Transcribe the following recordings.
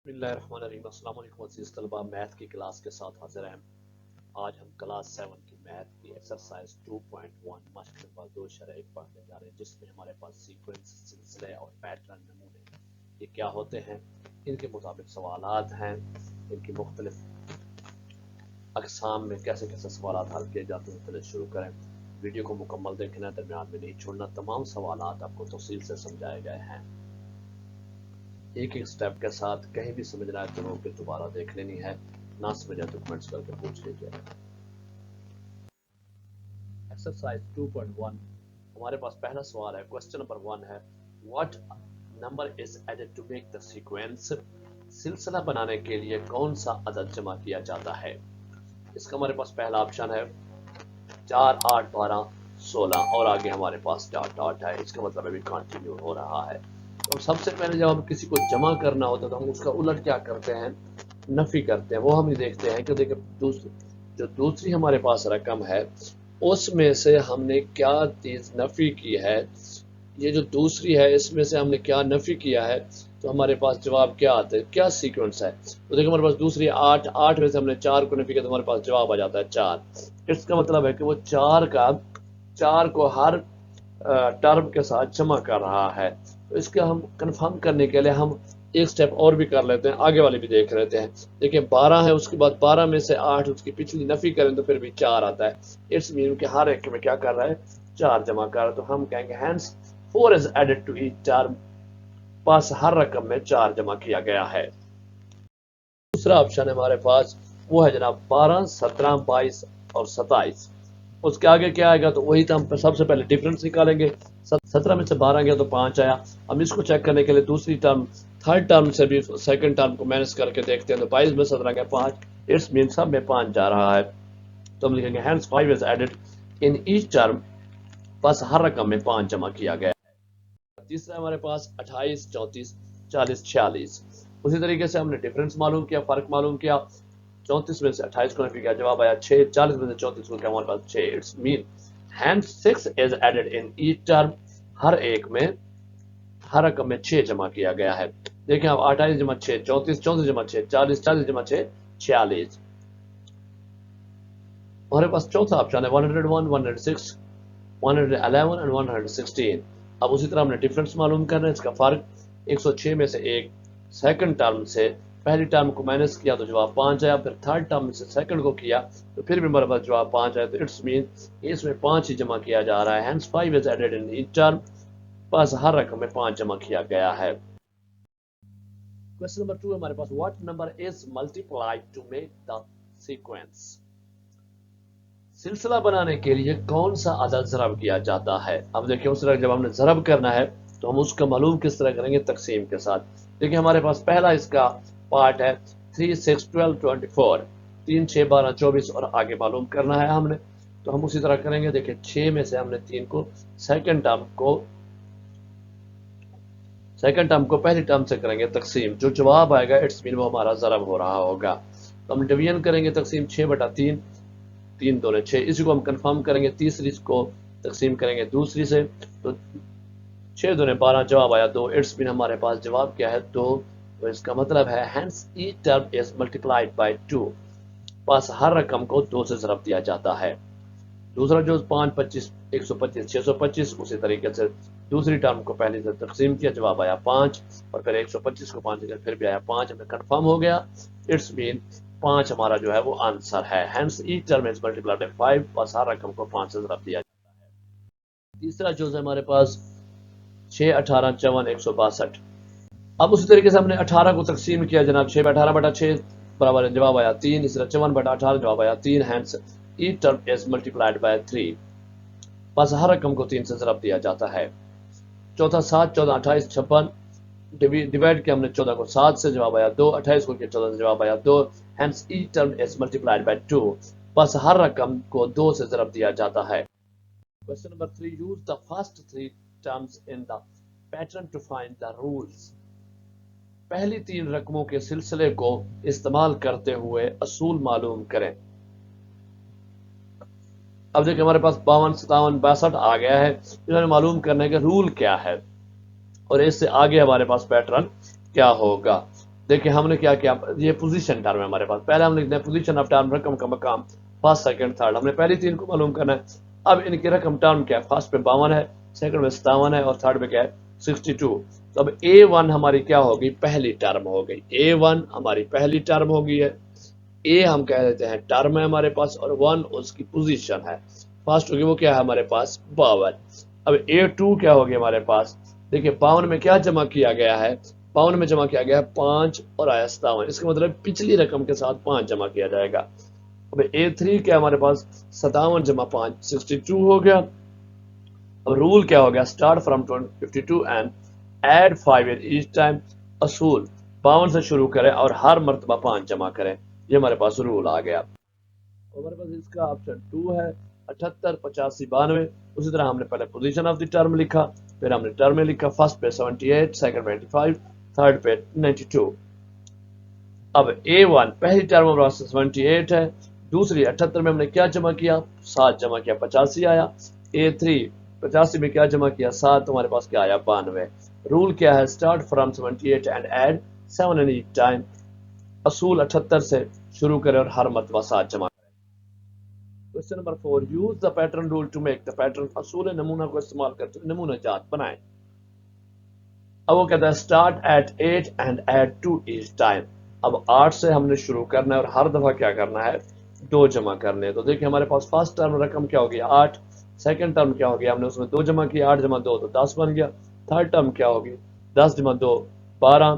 बिस्मिल्लाहिर्रहमानिर्रहीम। अस्सलाम वालेकुम अज़ीज़ तलबा, मैथ की क्लास के साथ हाजिर हैं। आज हम क्लास 7 की मैथ की एक्सरसाइज 2.1 मश्क नंबर 2 शरह पढ़ने जा रहे हैं, जिसमें हमारे पास सीक्वेंस, सिलसिले और पैटर्न नमूने ये क्या होते हैं, इनके मुताबिक सवालात हैं, इनकी मुख्तलिफ अक़साम में कैसे कैसे सवालात हल किए जाते हैं। चलिए शुरू करें। वीडियो को मुकम्मल देखना, दरमियान में नहीं छोड़ना। तमाम सवालात आपको तफसील से समझाए गए हैं, एक एक स्टेप के साथ। कहीं भी समझना है तो रोक के दोबारा देख लेनी है, ना समझे तो कमेंट्स करके पूछ लीजिए। एक्सरसाइज 2.1 हमारे पास पहला सवाल है। क्वेश्चन नंबर 1 है, what number is added to make the sequence. सिलसिला बनाने के लिए कौन सा अदद जमा किया जाता है। इसका हमारे पास पहला ऑप्शन है 4, 8, 12, 16 और आगे हमारे पास डॉट डॉट है। इसका मतलब अभी कंटिन्यू हो रहा है। तो सबसे पहले जब हम किसी को जमा करना होता है तो हम उसका उलट क्या करते हैं, नफी करते हैं। वो हम देखते हैं कि देखिए जो दूसरी हमारे पास रकम है उसमें से हमने क्या चीज नफी की है। ये जो दूसरी है इसमें से हमने क्या नफी किया है, तो हमारे पास जवाब क्या आता है, क्या सीक्वेंस है। तो देखो हमारे पास दूसरी 8, 8 में से हमने 4 को नफी किया तो हमारे पास जवाब आ जाता है 4। इसका मतलब है कि वो 4 को हर टर्म के साथ जमा कर रहा है। तो इसका हम कंफर्म करने के लिए हम एक स्टेप और भी कर लेते हैं, आगे वाले भी देख लेते हैं। देखिए 12 है, उसके बाद 12 में से 8 उसकी पिछली नफी करें तो फिर भी 4 आता है। इट्स मीन कि हर एक में क्या कर रहा है, 4 जमा कर रहा है। तो हम कहेंगे hence 4 is added to each term, पास हर रकम में 4 जमा किया गया है। दूसरा ऑप्शन है हमारे पास, वो है जनाब 12, 17, 22 और 27। उसके आगे क्या आएगा, तो वही तो हम सबसे पहले डिफरेंस निकालेंगे। 17 में से 12 गया तो 5 आया। हम इसको चेक करने के लिए दूसरी टर्म थर्ड टर्म से भी सेकंड टर्म को माइनस करके देखते हैं। तो 22 में 17 गया 5, इट्स मीन सब में 5 जा रहा है। तो हम लिखेंगे hence 5 is added in each term, बस हर रकम में 5 जमा किया गया। तीसरा हमारे पास 28, 34, 40, 46। उसी तरीके से हमने डिफरेंस मालूम किया, फर्क मालूम किया। 34 में से 28 को नफी किया, जवाब आया 6। 40 में से 34 को किया, हमारे पास 6। It's mean hence 6 is added in each term, हर एक में हर रकम में 6 जमा किया गया है। देखिए अब 28 जमा 6 34, 34 जमा 6 40, 40 जमा 6 46। हमारे पास चौथा ऑप्शन है 101, 106, 111 एंड 116। अब उसी तरह हमने डिफरेंस मालूम करना है, इसका फर्क 106 में से एक सेकंड टर्म से पहली टर्म को माइनस किया तो जवाब 5 आया, फिर थर्ड टर्म से सेकंड को किया तो फिर भी हमारे पास जवाब 5 आया। तो इट्स मीन इसमें 5 ही जमा किया जा रहा है। Hence 5 is added in each term, बस हर रकम में 5 जमा किया गया है। क्वेश्चन नंबर 2 हमारे पास, what number is multiplied to make the sequence. सिलसिला बनाने के लिए कौन सा अदद ज़रब किया जाता है। अब देखिए उस तरह जब हमने ज़रब करना है तो हम उसका मालूम किस तरह करेंगे, तकसीम के साथ। देखिए हमारे पास पहला इसका पार्ट है 3, 6, 12, 24, 3, 6, 12, 24 और आगे मालूम करना है हमने। तो हम उसी तरह करेंगे। देखिए 6 में से हमने 3 को सेकंड टर्म को पहली टर्म से करेंगे तकसीम, जो जवाब आएगा इट्स मीन वो हमारा ज़रब हो रहा होगा। तो हम डिवीजन करेंगे तकसीम 6/3, 3 2 6। इसी को हम कंफर्म करेंगे, तीसरी को तकसीम करेंगे दूसरी से तो 6 2 12, जवाब आया 2। इट्स मीन हमारे पास जवाब क्या है, 2। तो इसका मतलब है hence each term is multiplied by 2, पास हर रकम को 2 से ज़रब दिया जाता है। दूसरा जो 5 25 125 625, उसी तरीके से दूसरी टर्म को पहले से तकसीम किया, जवाब आया 5 और फिर 125 को 5 से फिर भी आया 5, हमें कंफर्म हो गया। इट्स मीन 5 हमारा जो है वो आंसर है। Hence each term is multiplied by 5, बस हर रकम को 5 से ज़रब दिया जाता है। तीसरा जो है हमारे पास 6 18 54 162। अब उसी तरीके से हमने 18 को तकसीम किया जनाब, 6/18/6 बराबर जवाब आया 3। इस तरह 54/18 जवाब आया 3। Hence each term is multiplied by 3, बस हर रकम को 3 से ज़रब दिया जाता है। चौथा 7 14 28 56, डिवाइड किया हमने 14 को 7 से, जवाब आया 2। 28 को किया 14 से, जवाब आया 2। Hence each term is multiplied by 2, बस हर रकम को 2 से ज़रब दिया जाता है। Question number 3, use the first 3 terms in the pattern to find the rules. पहली 3 रकमों के सिलसिले को इस्तेमाल करते हुए असूल मालूम करें। अब देखिए हमारे पास 52 57 62 आ गया है। इन्होंने मालूम करना है कि रूल क्या है और इससे आगे हमारे पास पैटर्न क्या होगा। देखिए हमने क्या किया, ये पोजीशन टर्म है हमारे पास, पहले हम लिखते हैं पोजीशन ऑफ टर्म रकम का मकाम फर्स्ट सेकंड थर्ड, हमने पहली तीन को मालूम करना है। अब इनकी रकम टर्म क्या है, फर्स्ट पे 52 है, सेकंड में 57 है और थर्ड में क्या है 62। तो अब A1 हमारी क्या होगी, पहली टर्म हो गई, A1 हमारी पहली टर्म हो गई है। ए हम कह देते हैं टर्म है हमारे पास और 1 उसकी पोजीशन है, फर्स्ट होगी वो क्या है हमारे पास 52। अब A2 क्या होगी हमारे पास, देखिए 52 में क्या जमा किया गया है, 52 में जमा किया गया है 5 और आया 57, इसका मतलब पिछली रकम के साथ 5 जमा किया जाएगा। अब A3 क्या हमारे पास 57 जमा 5 62 हो गया। अब रूल क्या हो गया, start from 52 and add 5 in each time. असूल 52 से शुरू करें और हर मर्तबा 5 जमा करें, ये हमारे पास रूल आ गया। हमारे पास इसका ऑप्शन 2 है 78 85 92। उसी तरह हमने पहले पोजीशन ऑफ द टर्म लिखा, फिर हमने टर्म में लिखा, फर्स्ट पे 78, सेकंड पे 85, थर्ड पे 92। अब A1 पहली टर्म हमारे पास 78 है, दूसरी 78 में हमने क्या जमा किया, 7 जमा किया 85 आया। A3 85 में क्या जमा किया 7, हमारे पास क्या आया 92। रूल क्या है, start from 78 and add 7 in each time. असूल 78 से शुरू करें और हर मरतबा 7 जमा करें। Question number 4, use the pattern rule to make the pattern. असूल नमूना को इस्तेमाल करते हुए नमूना जात बनाएं। अब वो कहता है start at 8 and add 2 each time. अब 8 से हमने शुरू करना है और हर दफा क्या करना है 2 जमा करने हैं। तो देखिए हमारे पास फर्स्ट टर्म रकम क्या होगी 8, सेकंड टर्म क्या होगी, हमने उसमें 2 जमा किया, 8 जमा 2 तो 10 बन गया। थर्ड टर्म क्या होगी 10 जमा 2 12।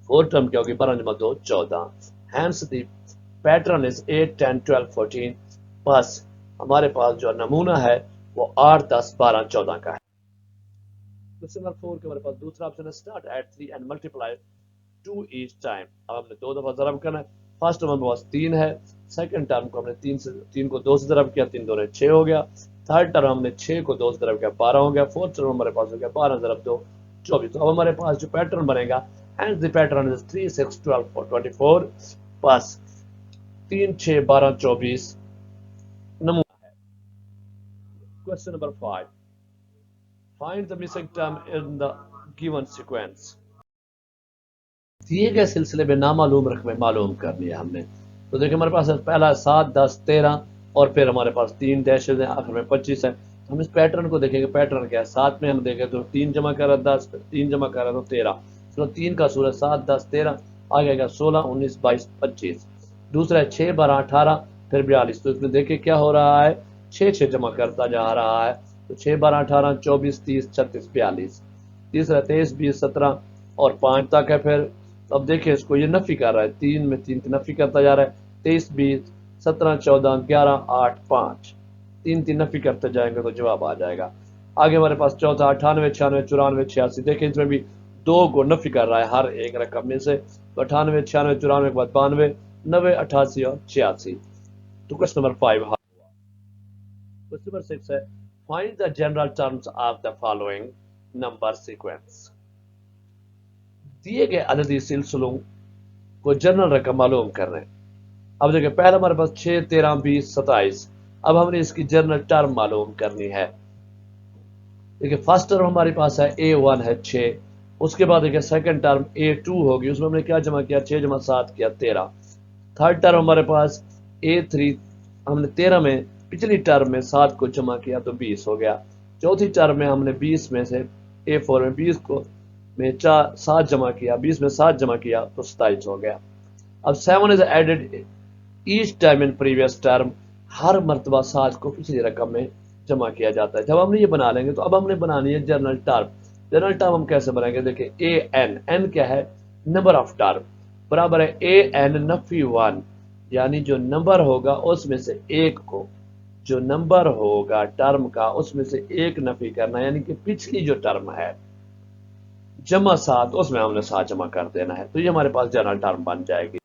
फोर्थ टर्म क्या होगी 12 जमा 2 14। Hence the pattern is 8 10 12 14। बस हमारे पास जो नमूना है वो 8 10 12 14 का है। क्वेश्चन नंबर 4 के हमारे पास दूसरा ऑप्शन है start eight 3 and multiply 2 each time. अब हमने 2 दफा ज़रब करना है। फर्स्ट टर्म हमारे पास 3 है, सेकंड टर्म को हमने 3 को 2 से ज़रब किया, 3 2 6 हो गया। थर्ड टर्म हमने 6 को 2 से ज़रब किया 12 हो गया। फोर्थ टर्म हमारे पास हो गया 12 ज़रब 2 24। तो अब हमारे पास जो पैटर्न बनेगा, एंड द पैटर्न इज 3 6 12 24 बस 3 6 12 24 नमूना है। Question number 5, find the missing term in the given sequence. दिए गए सिलसिले में नामालूम रकमें मालूम करनी है हमने। तो देखिए हमारे पास पहला 7 10 13 और फिर हमारे पास 3 डैशेज हैं, आखिर में 25 है। हम इस पैटर्न को देखेंगे, पैटर्न क्या है, 7 में हम देखें तो 3 जमा कर रहा 10, 3 जमा कर रहा तो 13, चलो 3 का सूरज 7 10 13, आगे आएगा 16 19 22 25। दूसरा है 6 12 18 फिर 42। तो इसमें देखिए क्या हो रहा है 6 6 जमा करता जा रहा है, तो 6 12 18 24 30 36 42। तीसरा 23 20 17 और 5 तक है। फिर अब देखिए इसको ये नफी कर रहा है, 3 में 3 की नफी करता जा रहा है, 23 20 17 14 11 8 5, 3 3 नफी करते जाएंगे तो जवाब आ जाएगा। आगे हमारे पास चौथा 98 96 94 86। देखिए इसमें भी 2 को नफी कर रहा है हर एक रकम में से, तो 98 96 94 के बाद 92 90 88 और 86। तो क्वेश्चन नंबर 5 हुआ। क्वेश्चन नंबर 6 है find the general terms of the following number sequence. दिए गए अददी सिलसिलों को जनरल रकम मालूम कर रहे हैं। अब देखिए पहला हमारे पास 6 13 20 27। अब हमने इसकी जनरल टर्म मालूम करनी है। देखिए फर्स्ट टर्म हमारे पास है A1 है 6, उसके बाद देखिए सेकंड टर्म A2 होगी, उसमें हमने क्या जमा किया 6 जमा 7 किया 13। थर्ड टर्म हमारे पास A3, हमने 13 में पिछली टर्म में 7 को जमा किया तो 20 हो गया। चौथी टर्म में हमने 20 में से A4 में 20 को में 7 जमा किया, 20 में 7 जमा किया तो 27 हो गया। अब 7 is added each time in previous term. हर मरतबा 7 को पिछली रकम में जमा किया जाता है। जब हमने ये बना लेंगे तो अब हमने बनानी है जनरल टर्म। जनरल टर्म हम कैसे बनाएंगे, देखिए ए एन, एन क्या है नंबर ऑफ टर्म, बराबर है ए एन नफी 1, यानी जो नंबर होगा उसमें से एक को, जो नंबर होगा टर्म का उसमें से एक नफी करना, यानी कि पिछली जो टर्म है जमा 7 उसमें हमने 7 जमा कर देना है, तो ये हमारे पास जनरल टर्म बन जाएगी।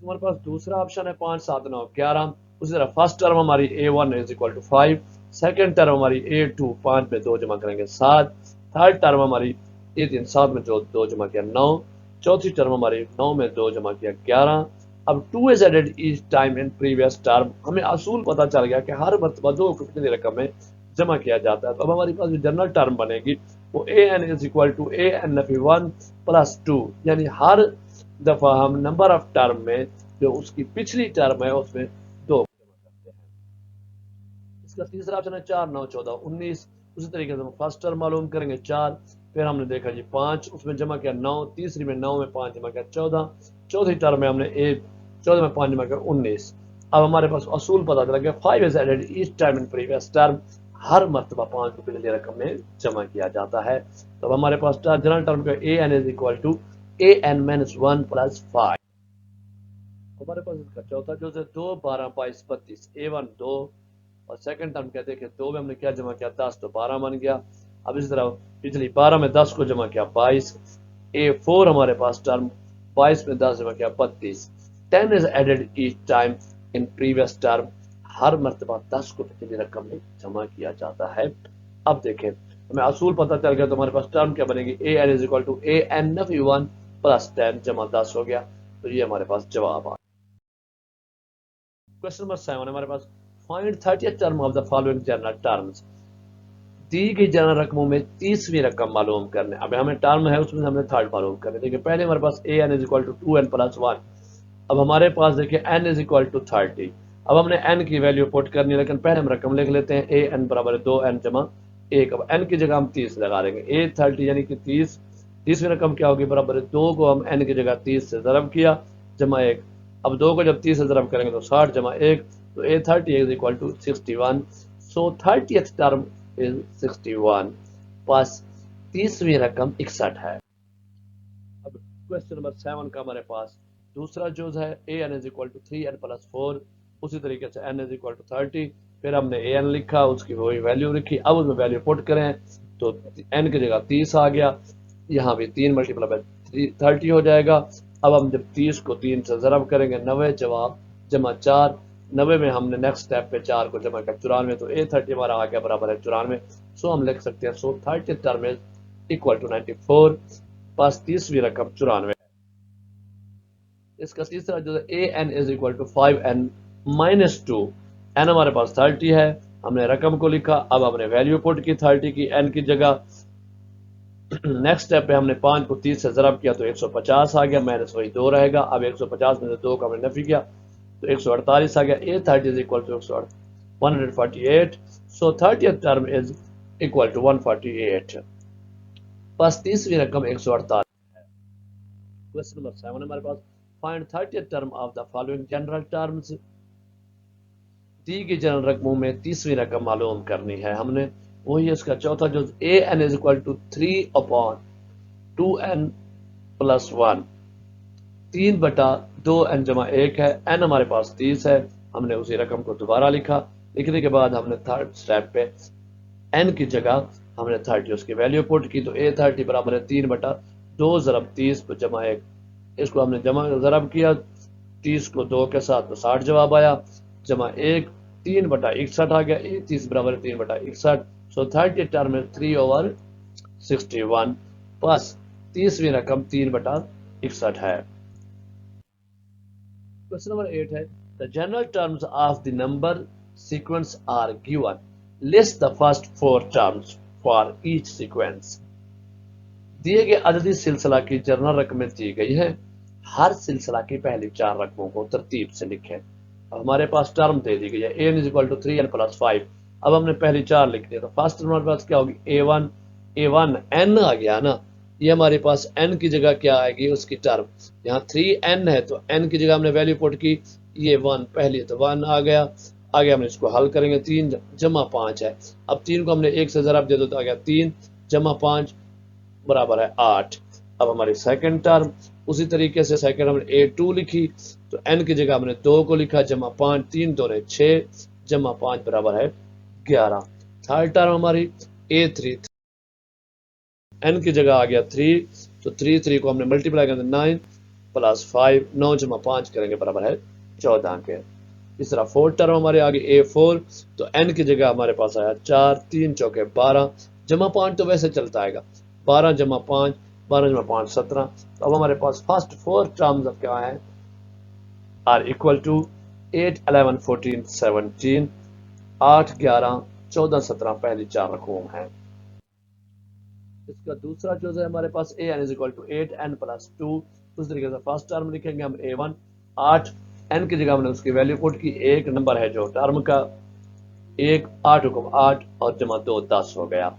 हमारे पास दूसरा ऑप्शन है 5 7 9 11। उसी तरह फर्स्ट टर्म हमारी A1 is equal to 5, second term हमारी A2 5 में 2 जमा करेंगे 7, थर्ड टर्म हमारी A3 7 में 2 जमा किया 9, चौथी टर्म हमारी 9 में 2 जमा किया 11। अब 2 is added each time in previous term. हमें असूल पता चल गया कि हर मरतबा 2 को कितनी रकम में जमा किया जाता है। तो अब हमारी पास जो जनरल टर्म बनेगी وہ A N is equal to A N نفی 1 پلس 2، یعنی ہر دفعہ ہم نمبر آف ٹرم میں جو اس کی پچھلی ٹرم ہے اس میں 2 جمع کرتے ہیں۔ اس کا تیسرا آپشن ہے 4 9 14 19، اسی طریقے سے ہم فرسٹ ٹرم معلوم کریں گے 4، پھر ہم نے دیکھا جی 5 اس میں جمع کیا 9، تیسری میں 9 میں 5 جمع کیا 14، چوتھی ٹرم میں ہم نے 14 میں 5 جمع کیا 19۔ اب ہمارے پاس اصول پتا چلا کہ 5 is added each time in previous term، ہر مرتبہ 5 کو پچھلی رقم میں جمع کیا جاتا ہے۔ تو اب ہمارے پاس جنرل ٹرم کا A N is equal to A N minus 1 plus 5۔ ہمارے پاس اس کا چوتھا جو ہے 2 12 22 32، اے ون 2، اور سیکنڈ ٹرم کہتے ہیں کہ 2 میں ہم نے کیا جمع کیا 10 تو 12 بن گیا۔ اب اس طرح پچھلی 12 میں 10 کو جمع کیا 22، اے 4 ہمارے پاس ٹرم 22 میں 10 جمع کیا 32۔ 10 is added each time in previous term، ہر مرتبہ 10 کو پچھلی رقم میں جمع کیا جاتا ہے۔ اب دیکھیں ہمیں اصول پتہ چل گیا تو ہمارے پاس ٹرم کیا بنے گی، A N is equal to A N نفی 1 پلس 10 جمع 10 ہو گیا، تو یہ ہمارے پاس جواب آ گیا۔ کوشچن نمبر 7 ہمارے پاس find 30th term of the following general terms، دی گئی جنرل رقموں میں 30ویں رقم معلوم کرنے۔ اب ہمیں ٹرم ہے اس میں ہم نے تھرڈ معلوم کرنے، دیکھیں پہلے ہمارے پاس A N is equal to 2n plus 1، اب ہمارے پاس دیکھیں n از اکول ٹو 30، اب ہم نے n کی ویلیو پٹ کرنی ہے، لیکن پہلے ہم رقم لکھ لیتے ہیں اے این برابر 2n جمع 1، اب n کی جگہ ہم 30 لگا دیں گے، اے 30 یعنی کہ 30ویں رقم کیا ہوگی برابر 2 کو ہم n کی جگہ 30 سے ضرب کیا جمع 1، اب 2 کو جب 30 سے ضرب کریں گے تو 60 جمع 1، تو a 30 is equal to 61، so 30th term is 61، پاس 30ویں رقم 61 ہے۔ اب کوشچن نمبر 7 کا ہمارے پاس دوسرا جوز ہے A N is equal to 3n plus 4، اسی طریقے سے n از اکول ٹو 30، پھر ہم نے اے این لکھا اس کی وہی ویلیو لکھی، اب اس میں ویلیو پٹ کریں تو n کی جگہ 30 آ گیا، یہاں بھی 3 ملٹیپل بائی 30 ہو جائے گا۔ اب ہم جب 30 کو 3 سے ضرب کریں گے 90 جواب جمع 4، 90 میں ہم نے نیکسٹ سٹیپ پہ 4 کو جمع کر 94، تو اے 30 ہمارا آ گیا برابر ہے 94، سو ہم لکھ سکتے ہیں so 30 term is equal to 94، پاس 30ویں رقم 94۔ اس کا تیسرا جو ہے A N is equal to 5n minus 2، n ہمارے پاس 30 ہے، ہم نے رقم کو لکھا، اب ہم نے ویلیو پٹ کی 30 کی n کی جگہ، نیکسٹ سٹیپ پہ ہم نے 5 کو 30 سے ضرب کیا تو 150 آ گیا، مائنس وہی 2 رہے گا، اب 150 میں سے 2 کا ہم نے نفی کیا تو 148 آ گیا، a 30 is equal to 148، so 30th term is equal to 148، بس تیسری رقم 148 ہے۔ کوشچن نمبر 7 ہمارے پاس find 30th term of the following general terms، دی گئی جنرل رقموں میں 30ویں رقم معلوم کرنی ہے ہم نے، وہی اس کا چوتھا جو A N is equal to 3/2n plus 1، 3/2n جمع 1 ہے، n ہمارے پاس 30 ہے، ہم نے اسی رقم کو دوبارہ لکھا، لکھنے کے بعد ہم نے تھرڈ سٹیپ پہ n کی جگہ ہم نے 30 اس کی ویلیو پٹ کی، تو اے 30 برابر ہے 3/2 ضرب 30 جمع 1، اس کو ہم نے جمع ضرب کیا 30 کو 2 کے ساتھ تو 60 جواب آیا، جمع 1 3/61 آ گیا، 30 برابر 3/61، سو 30 ٹرم میں 3/61، بس 30ویں رقم 3/61 ہے۔ کوشچن نمبر 8 ہے the general terms of the number sequence are given، list the first 4 terms for each sequence، دیے گئے عددی سلسلہ کی جنرل رقمیں دی گئی ہیں، ہر سلسلہ کی پہلی 4 رقموں کو ترتیب سے لکھیں۔ اب ہمارے پاس ٹرم دے دی گئی ہے A is equal to 3n plus 5، اب ہم نے پہلی 4 لکھ دی، تو فرسٹ ہمارے پاس کیا ہوگی A1 n آ گیا نا، یہ ہمارے پاس n کی جگہ کیا آئے گی اس کی ٹرم، یہاں 3n ہے تو n کی جگہ ہم نے ویلیو پٹ کی، یہ 1 پہلی تو 1 آ گیا، آگے ہم اس کو حل کریں گے، 3 جمع 5 ہے، اب 3 کو ہم نے 1 سے ضرب دے دو تو آ گیا 3 جمع 5 برابر ہے 8، اب ہماری سیکنڈ ٹرم اسی طریقے سے سیکنڈ ہم نے A2 لکھی تو n کی جگہ ہم نے 2 کو لکھا جمع 5، 3 2 6 جمع 5 برابر ہے 11، تھرڈ ٹرم ہماری A3، n کی جگہ آ گیا 3، تو 3 کو ہم نے ملٹیپلائی کریں 9 پلس 5، 9 جمع 5 کریں گے برابر ہے 14 کے۔ اس طرح فورتھ ٹرم ہمارے آگے A4، تو n کی جگہ ہمارے پاس آیا 4، 3 چوکے 12 جمع 5 تو ویسے چلتا آئے گا، 12 جمع 5 12 جمع 5 17، تو اب ہمارے پاس فرسٹ 4 ٹرمز اب کیا ہیں آر اکول ٹو 8 11 14 17، 8 11 14 17 پہلی 4 رقم ہیں۔ इसका दूसरा जो है हमारे पास A N is equal to 8n+2। उस तरीके से फर्स्ट टर्म लिखेंगे हम a1 8, n की जगह हमने उसकी वैल्यू पुट की, एक नंबर है जो टर्म का 1 8 हुक्म 8 और जमा 2 10 हो गया।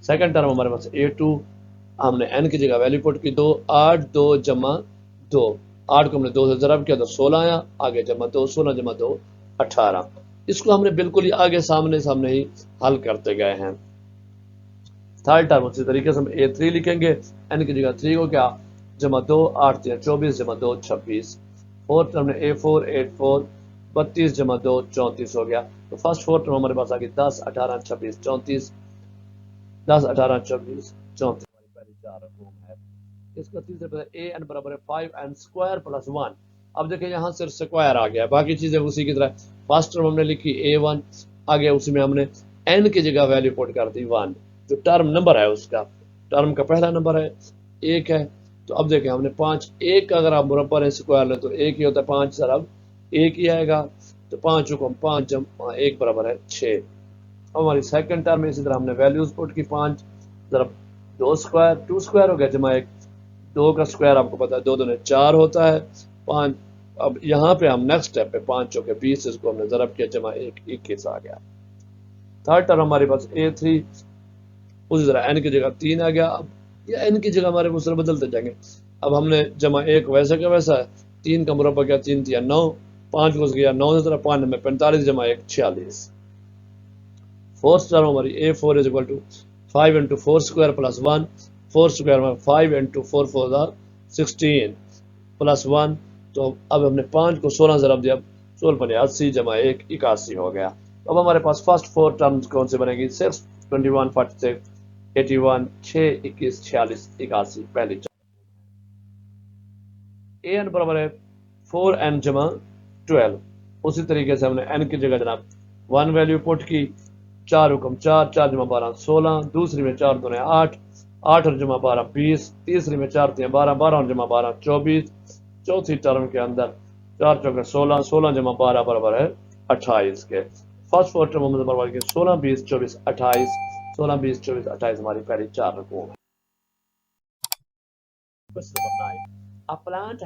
सेकंड टर्म हमारे पास a2, हमने n की जगह वैल्यू पुट की 2 8 2 जमा 2, 8 को हमने 2 से ज़रब किया तो 16 आया, आगे जमा 2 16 जमा 2 18। इसको हमने बिल्कुल ही आगे सामने सामने ही हल करते गए हैं। थर्ड टर्म उसी तरीके से हम a3 लिखेंगे, n की जगह 3 को क्या जमा 2 8 3 24 जमा 2 26। फोर्थ टर्म में a4 8 4 32 जमा 2 34 हो गया। तो फर्स्ट फोर्थ टर्म हमारे पास आ गई 10 18 26 34, 10 18 26 34 हमारी पहली चार रकम है। इसका तीसरे पर ए एन बराबर है 5n² + 1। अब देखिए यहाँ सिर्फ स्क्वायर आ गया, बाकी चीजें उसी की तरह। फर्स्ट टर्म हमने लिखी a1, आगे उसी में हमने n की जगह वैल्यू पुट कर दी 1, जो टर्म नंबर है उसका, टर्म का पहला नंबर है 1 है। तो अब देखें हमने 5 1 का अगर आप मुरब्बा ने स्क्वायर लें तो 1 ही होता है, 5 ज़रब 1 ही आएगा, तो 5 हुक्म 5 जमा 1 बराबर है 6। अब हमारी सेकंड टर्म में इसी तरह हमने वैल्यूज पुट की, 5 ज़रब 2 स्क्वायर 2 स्क्वायर हो गया जमा 1, 2 का स्क्वायर आपको पता है 2 दूने 4 होता है 5। अब यहाँ पे हम नेक्स्ट स्टेप पे 5 चौके 20, इसको हमने ज़रब किया जमा 1 21 आ गया। थर्ड टर्म हमारे पास a3, उसी तरह n की जगह 3 आ गया। अब ये n की जगह हमारे मुसर बदलते जाएंगे। अब हमने जमा 1 वैसे का वैसा है, 3 का मुरब्बा किया 3 3 9, 5 घुस गया 9 से तरह 5 में 45 जमा 1 46। फोर्थ टर्म हमारी a4 is equal to 5 × 4 square + 1, 4 square में 5 × 4 4 16 + 1। तो अब हमने 5 को 16 ज़रब दिया, 16 × 80 जमा 1 81 हो गया। अब हमारे पास फर्स्ट फोर टर्म्स कौन से बनेगी, 6 21 46 81 6 21 46 81 पहली चार। an बराबर है 4n जमा 12। उसी तरीके से हमने n की जगह जनाब 1 वैल्यू पुट की, 4 हुक्म 4 4 जमा 12 16, दूसरी में 4 दूने 8 8 और जमा 12 20, तीसरी में 4 3 12 12 और जमा 12 24, चौथी टर्म के अंदर 4 चौके 16 16 जमा 12 बराबर है 28 के। फर्स्ट फोर टर्म में बराबर के 16 20 24 28, 16 20 24 28 हमारी पहली चार रकूम है। Question number 9. A plant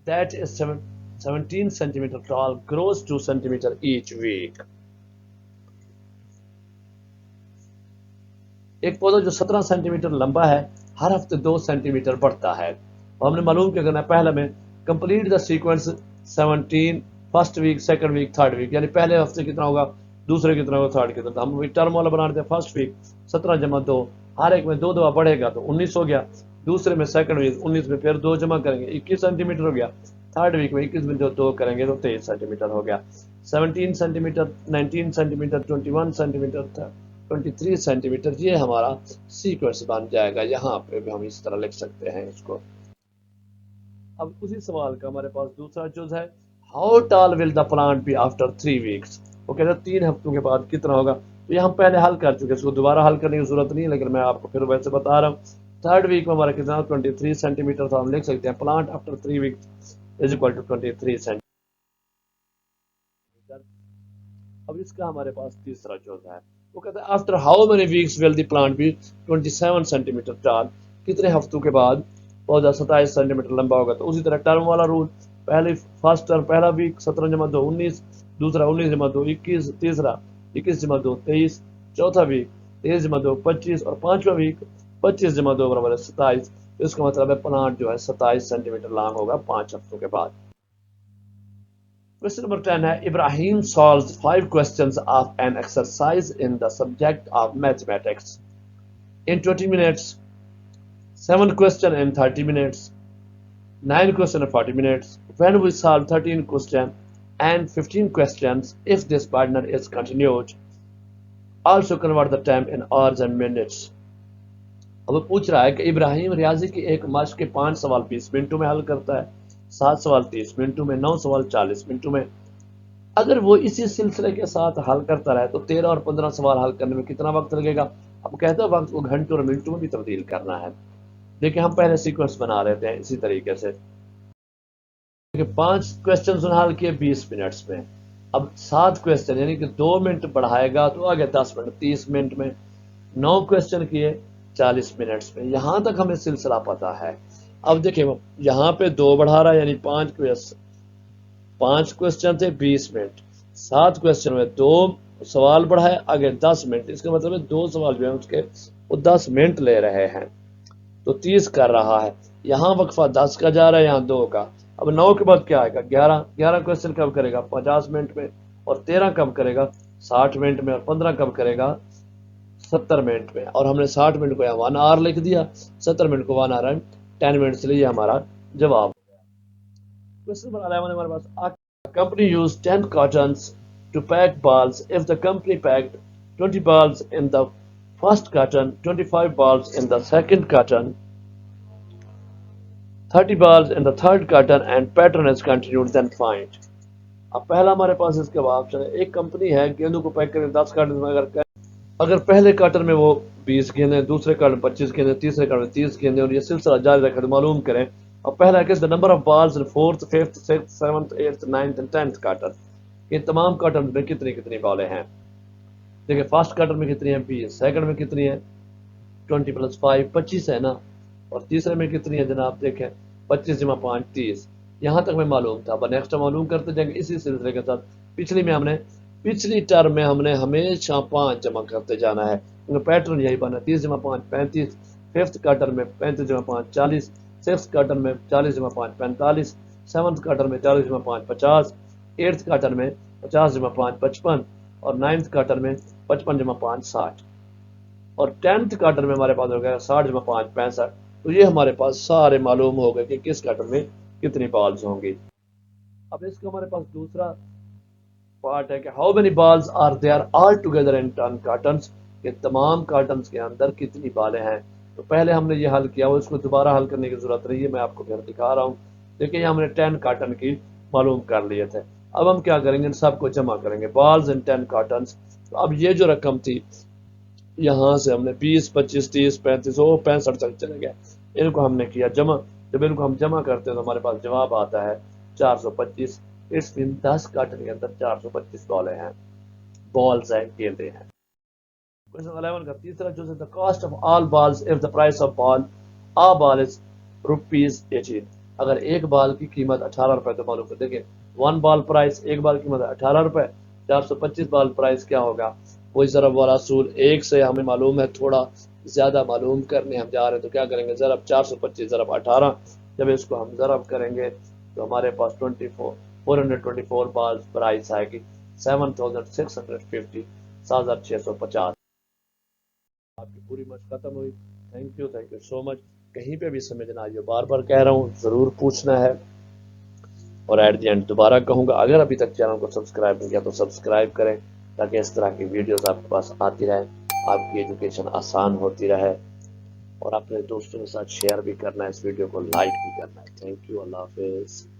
that is 17 centimeter tall grows 2 centimeter each week. एक पौधा जो 17 सेंटीमीटर लंबा है हर हफ्ते 2 सेंटीमीटर बढ़ता है। तो हमने मालूम क्या करना है, पहले में complete the sequence 17 first week second week third week, यानी पहले हफ्ते कितना होगा दूसरे कितना होगा थर्ड कितना। तो हम टर्म वाला बना देते हैं, फर्स्ट वीक 17 जमा 2, हर एक में 2 दफा बढ़ेगा तो 19 हो गया। दूसरे में सेकंड वीक 19 में फिर 2 जमा करेंगे 21 सेंटीमीटर हो गया। थर्ड वीक में 21 में जो 2 करेंगे तो 23 सेंटीमीटर हो गया। 17 सेंटीमीटर 19 सेंटीमीटर 21 सेंटीमीटर 23 सेंटीमीटर, ये हमारा सीक्वेंस बन जाएगा। यहाँ पे भी हम इस तरह लिख सकते हैं इसको। अब उसी सवाल का हमारे पास दूसरा जुज है, how tall will the plant be after 3 weeks. वो कहते हैं 3 हफ्तों के बाद कितना होगा। तो ये हम पहले हल कर चुके हैं, इसको दोबारा हल करने की जरूरत नहीं है, लेकिन मैं आपको फिर वैसे बता रहा हूँ। थर्ड वीक में हमारा कितना 23 सेंटीमीटर था, हम लिख सकते हैं plant after 3 weeks is equal to 23 centimetre. अब इसका हमारे पास तीसरा जुज है, वो कहता है after how many weeks will the plant be 27 centimetre tall. कितने हफ्तों के बाद पौधा 27 सेंटीमीटर लंबा होगा। तो उसी तरह टर्म वाला रूल, पहले फर्स्ट टर्म पहला वीक 17 जमा 2 19, दूसरा 19 जमा 2 21, तीसरा 21 जमा 2 23, चौथा वीक 23 जमा 2 25 और पांचवा वीक 25 जमा 2 बराबर 27। तो इसका मतलब है प्लांट जो है 27 सेंटीमीटर लॉन्ग होगा 5 हफ्तों के बाद। Question number 10 है, Ibrahim solves 5 questions of an exercise in the subject of mathematics in 20 minutes, 7 questions in 30 minutes, 9 questions in 40 minutes. When we solve 13 questions and 15 questions, if this partner is continued, also convert the time in hours and minutes. अब पूछ रहा है कि इब्राहिम रियाजी की एक मश्क के 5 सवाल 20 मिनटों में हल करता है, 7 सवाल 30 मिनटों में, 9 सवाल 40 मिनटों में। अगर वो इसी सिलसिले के साथ हल करता रहे तो 13 और 15 सवाल हल करने में कितना वक्त लगेगा। अब कहते हैं वक्त को घंटों और मिनटों में भी तब्दील करना है। देखिए हम पहले सीक्वेंस बना रहे थे इसी तरीके से, 5 क्वेश्चन हल किए 20 मिनट्स में। अब 7 क्वेश्चन यानी कि 2 मिनट बढ़ाएगा तो आ गया 10 मिनट 30 मिनट में। 9 क्वेश्चन किए 40 मिनट्स में। यहां तक हमें सिलसिला पता है। अब देखिए यहाँ पे 2 बढ़ा रहा है, यानी 5 क्वेश्चन थे 20 मिनट, 7 क्वेश्चन में 2 सवाल बढ़ाए, आगे 10 मिनट। इसका मतलब है 2 सवाल जो है उसके वो 10 मिनट ले रहे हैं, तो 30 कर रहा है। यहाँ वक्फा 10 का जा रहा है, यहाँ 2 का। अब 9 के बाद क्या आएगा? 11 क्वेश्चन कब करेगा? 50 मिनट में। और 13 कब करेगा? 60 मिनट में। और 15 कब करेगा? 70 मिनट में। और हमने 60 मिनट को यहाँ 1 आवर लिख दिया, 70 मिनट को 1 आवर 10 मिनट से लिए हमारा जवाब। क्वेश्चन नंबर 11 हमारे पास, a company used 10 cartons to pack balls. If the company packed 20 balls in the first carton, 25 balls in the second carton, 30 balls in the third carton and pattern is continued, then find. अब पहला हमारे पास इसका option है, एक company है गेंदों को pack करके 10 कार्टन में अगर पहले कार्टन में वो 20 गेंदे, दूसरे कार्टन में 25 गेंदे, तीसरे कार्टन में 30 गेंदे, और ये सिलसिला जारी रखे तो मालूम करें। और पहला है the number of balls in 4th, 5th, 6th, 7th, 8th, 9th and 10th carton. ये तमाम कार्टन में कितनी कितनी बॉलें हैं। देखिए फर्स्ट कार्टन में कितनी है? 20। सेकंड में कितनी है? 20 + 5 25 है ना। और तीसरे में कितनी है जनाब? देखें 25 जमा 5 30। यहाँ तक में मालूम था, अब नेक्स्ट मालूम करते जाएंगे इसी सिलसिले के साथ। पिछली टर्म में हमने हमेशा 5 जमा करते जाना है, क्योंकि पैटर्न यही बना। 30 जमा 5 35, 5th क्वार्टर में 35 जमा 5 40, 6th क्वार्टर में 40 जमा 5 45, 7th क्वार्टर में 40 जमा 5 50, 8th क्वार्टर में 50 जमा 5 55, और 9th क्वार्टर में 55 जमा 5 60, और 10th क्वार्टर में हमारे पास हो गया 60 जमा 5 65। तो ये हमारे पास सारे मालूम हो गए कि किस क्वार्टर में कितनी बॉल्स होंगी। अब इसका हमारे पास दूसरा पार्ट है कि how many balls are there all together in 10 cartons, के तमाम कार्टन्स के अंदर कितनी बालें हैं। तो पहले हमने ये हल किया, वो इसको दोबारा हल करने की जरूरत नहीं है, मैं आपको फिर दिखा रहा हूँ। देखिए हमने 10 कार्टन की मालूम कर लिए थे। अब हम क्या करेंगे? इन सबको जमा करेंगे, बॉल्स इन 10 कार्टन्स। तो अब ये जो रकम थी, यहाँ से हमने 20 25 30 35 65 तक चले गए, इनको हमने किया जमा। जब इनको हम जमा करते हैं तो हमारे पास जवाब आता है 425। इट्स मीन 10 कार्टन के अंदर 425 बॉलें हैं, बॉल्स हैं, गेंदे हैं। क्वेश्चन 11 का तीसरा जो है, the cost of all balls if the price of ball is ₹18। अगर एक बॉल की कीमत 18 रुपए, तो मालूम कर देखिए 1 बॉल प्राइस, एक बॉल की कीमत 18 रुपए, 425 बॉल प्राइस क्या होगा? वही ज़रब वाला असूल, एक से हमें मालूम है थोड़ा ज्यादा मालूम करने हम जा रहे हैं, तो क्या करेंगे? ज़रब 425 ज़रब 18, जब इसको हम ज़रब करेंगे तो हमारे पास 424 बॉल प्राइस आएगी 7650, 7650। आपकी पूरी मशक खत्म हुई। Thank you so much. कहीं पे भी समझ ना आइए, बार बार कह रहा हूँ, ज़रूर पूछना है। और एट द एंड दोबारा कहूँगा, अगर अभी तक चैनल को सब्सक्राइब नहीं किया तो सब्सक्राइब करें, ताकि इस तरह की वीडियोस आपके पास आती रहे, आपकी एजुकेशन आसान होती रहे। और अपने दोस्तों के साथ शेयर भी करना है, इस वीडियो को लाइक भी करना है। थैंक यू, अल्लाह हाफिज़।